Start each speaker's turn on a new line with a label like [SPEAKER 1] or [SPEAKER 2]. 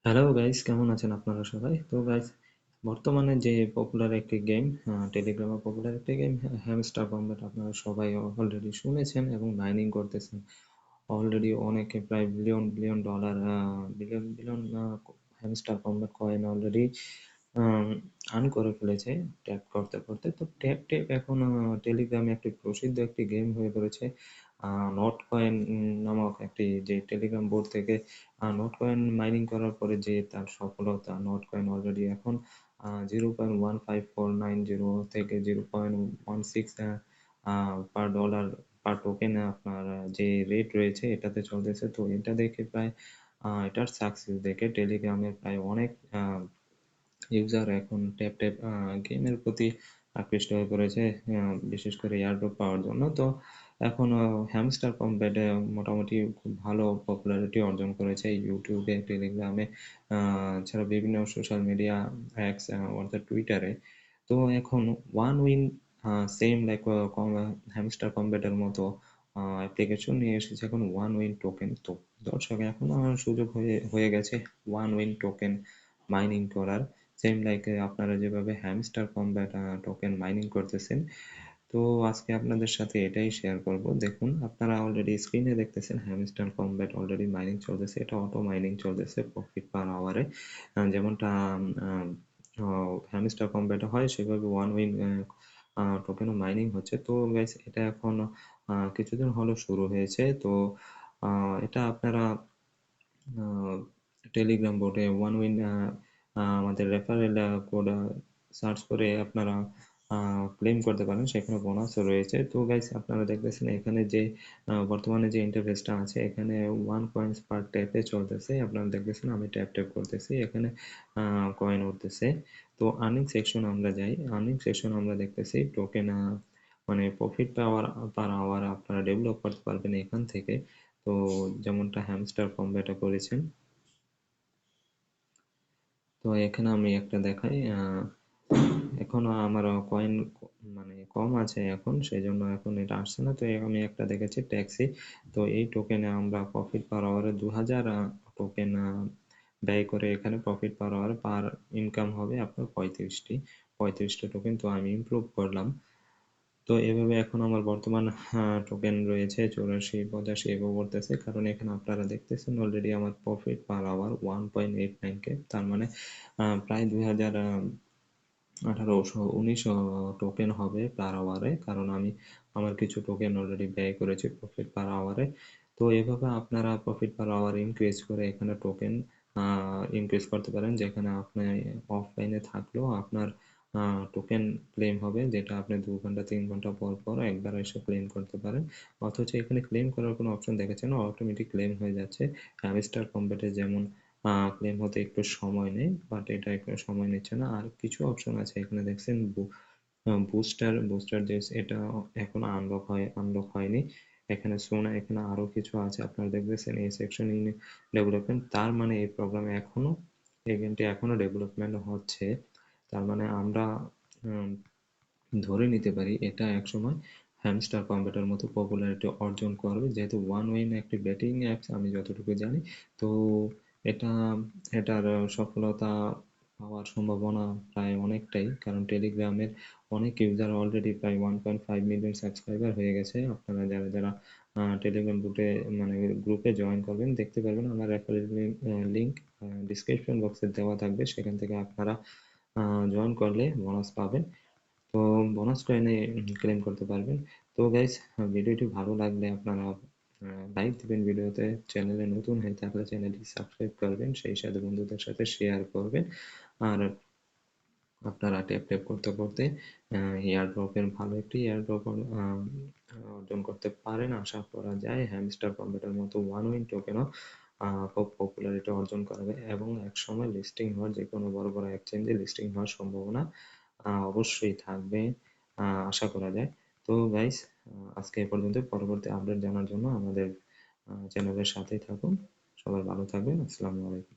[SPEAKER 1] Hello guys, কেমন আছেন আপনারা সবাই? তো গাইস, বর্তমানে যে পপুলার একটি গেম, টেলিগ্রামে পপুলার একটি গেম হ্যামস্টার কম্ব্যাট, আপনারা সবাই অলরেডি শুনেছেন এবং মাইনিং করতেছেন। অলরেডি অনেকে প্রায় billion billion dollar, billion billion hamster combat coin already earn করে ফেলেছে ট্যাপ করতে করতে। তো ট্যাপ ট্যাপ এখন টেলিগ্রামে একটি প্রসিদ্ধ একটি গেম হয়ে পড়েছে। নট কয়েন নামক একটি, যে টেলিগ্রাম বোর্ড থেকে নোট কয়েন মাইনিং করার পরে যে তার সফলতা, নোট কয়েন অলরেডি এখন 0.15490 থেকে 0.16 পার ডলার পার টোকেন আপনার যে রেট রয়েছে এটাতে চলতেছে। তো এটা দেখে প্রায় এটার সাকসেস দেখে টেলিগ্রামের প্রায় অনেক ইউজার এখন ট্যাপ ট্যাপ গেমের প্রতি আকৃষ্ট হয়ে পড়েছে, বিশেষ করে এয়ারড্রপ পাওয়ার জন্য। তো এখন হ্যামস্টার কম্ব্যাট মোটামুটি খুব ভালো পপুলারিটি অর্জন করেছে ইউটিউবে, টেলিগ্রামে, ছাড়া বিভিন্ন সোশ্যাল মিডিয়া অ্যাপস, অর্থাৎ টুইটারে। তো এখন one win, same like hamster কম্ব্যাটের মতো অ্যাপ্লিকেশন নিয়ে এসেছে এখন ওয়ান উইন টোকেন। তো দর্শক, এখন সুযোগ হয়ে হয়ে গেছে ওয়ান উইন টোকেন মাইনিং করার, সেম লাইক আপনারা যেভাবে হ্যামস্টার কম্ব্যাট টোকেন মাইনিং করতেছেন। তো আজকে আপনাদের সাথে এটাই শেয়ার করব। দেখুন, আপনারা অলরেডি স্ক্রিনে দেখতেছেন হ্যামস্টার কম্ব্যাট অলরেডি মাইনিং চলতেছে। এটা অটো মাইনিং চলতেছে প্রফিট পার আওয়ারে, যেমনটা হ্যামস্টার কম্ব্যাটে হয় সেভাবে ওয়ান উইন টোকেনও মাইনিং হচ্ছে। তো গাইস, এটা এখন কিছুদিন হলো শুরু হয়েছে। তো এটা আপনারা টেলিগ্রাম বোটে ওয়ান উইন, আমাদের রেফারেল কোড সার্চ করে আপনারা ক্লেম করতে পারেন, সেখানে বোনাসও রয়েছে। তো গাইস, আপনারা দেখতেছেন এখানে যে বর্তমানে যে ইন্টারফেসটা আছে, এখানে 1 কয়েন্স পার ট্যাপে চলতেছে। আপনারা দেখতেছেন আমি ট্যাপ ট্যাপ করতেছি, এখানে কয়েন উঠতেছে। তো আর্নিং সেকশন আমরা যাই, আর্নিং সেকশন আমরা দেখতেছি টোকেন, মানে প্রফিট পাওয়ার পার আওয়ার আপনারা ডেভেলপ করতে পারবেন এখান থেকে। তো যেমনটা হ্যামস্টার কম্ব্যাটে করেছেন। তো এখানে আমি একটা দেখাই, এখনো আমার কয়েন মানে কম আছে এখন, সেই জন্য এখন এটা আসছে না। তো আমি একটা দেখেছি ট্যাক্সি। তো এই টোকেনে আমরা প্রফিট পার আওয়ারে 2000 টোকেন ব্যয় করে এখানে profit per hour per income হবে আপনার 35টা টোকেন। তো আমি ইমপ্রুভ করলাম। তো এভাবে এখন আমার বর্তমান টোকেন রয়েছে 84 85 এভাবে করতেছে, কারণ এখানে আপনারা দেখতেছেন অলরেডি আমার প্রফিট পার আওয়ার 1.89K, তার মানে প্রায় 2018-19 টোকেন হবে পার আওয়ারে, কারণ আমি আমার কিছু টোকেন অলরেডি ব্যয় করেছি প্রফিট পার আওয়ারে। তো এভাবে আপনারা প্রফিট পার আওয়ার ইনক্রিজ করে এখানে টোকেন ইনক্রিজ করতে পারেন, যেখানে আপনি অফলাইনে থাকলেও আপনার টোকেন ক্লেম হবে, যেটা আপনি 2 ঘন্টা 3 ঘন্টা পর পর একবার এসে ক্লেম করতে পারেন। অথচ এখানে ক্লেম করার কোনো অপশন দেখাচ্ছে না, অটোমেটিক ক্লেম হয়ে যাচ্ছে। হ্যামস্টার কম্ব্যাটে যেমন ক্লেম হতে একটু সময় নেয়, বাট এটা একটু সময় নিচ্ছে না। আর কিছু অপশন আছে এখানে দেখছেন, বুস্টার বুস্টার যে এটা এখনো আনলক হয়নি এখানে শোনা। এখানে আরো কিছু আছে, আপনারা দেখতেছেন এই সেকশন ইন ডেভেলপমেন্ট, তার মানে এই প্রোগ্রামে এখনো, এই গেমটি এখনো ডেভেলপমেন্ট হচ্ছে। তার মানে আমরা উম, ধরে নিতে পারি এটা একসময় হ্যামস্টার কম্ব্যাটের মতো পপুলারিটি অর্জন করবে, যেহেতু ওয়ান উইন একটি ব্যাটিং অ্যাপস আমি যতটুকু জানি। তো এটা এটার সফলতা পাওয়ার সম্ভাবনা প্রায় অনেকটাই, কারণ টেলিগ্রামের অনেক ইউজার অলরেডি প্রায় 1.5 মিলিয়ন সাবস্ক্রাইবার হয়ে গেছে। আপনারা যারা যারা টেলিগ্রাম গ্রুপে, মানে গ্রুপে জয়েন করবেন, দেখতে পারবেন আমার রেফারেল লিঙ্ক ডিসক্রিপশন বক্সে দেওয়া থাকবে, সেখান থেকে আপনারা জয়েন করলে বোনাস পাবেন। তো বোনাস কয়েনে ক্লেম করতে পারবেন। তো গাইস, ভিডিওটি ভালো লাগলে আপনারা লাইক দিবেন ভিডিওতে, চ্যানেলে নতুন হয়ে থাকলে চ্যানেলটি সাবস্ক্রাইব করবেন, সেই সাথে বন্ধুদের সাথে শেয়ার করবেন। আর আপনারা ট্যাপ ট্যাপ করতে করতে এয়ারড্রপের ভালো একটি এয়ারড্রপ অর্জন করতে পারেন আশা করা যায়। হ্যামস্টার কম্ব্যাটের মতো ওয়ান উইন টোকেনও খুব পপুলারিটি অর্জন করবে এবং একসময় লিস্টিং হওয়ার, যে কোনো বড় বড় এক্সচেঞ্জে লিস্টিং হওয়ার সম্ভাবনা অবশ্যই থাকবে, আশা করা যায়। তো গাইস, আজকে এ পর্যন্ত। পরবর্তী আপডেট জানার জন্য আমাদের চ্যানেলের সাথেই থাকুন। সবাই ভালো থাকবেন। আসসালামু আলাইকুম।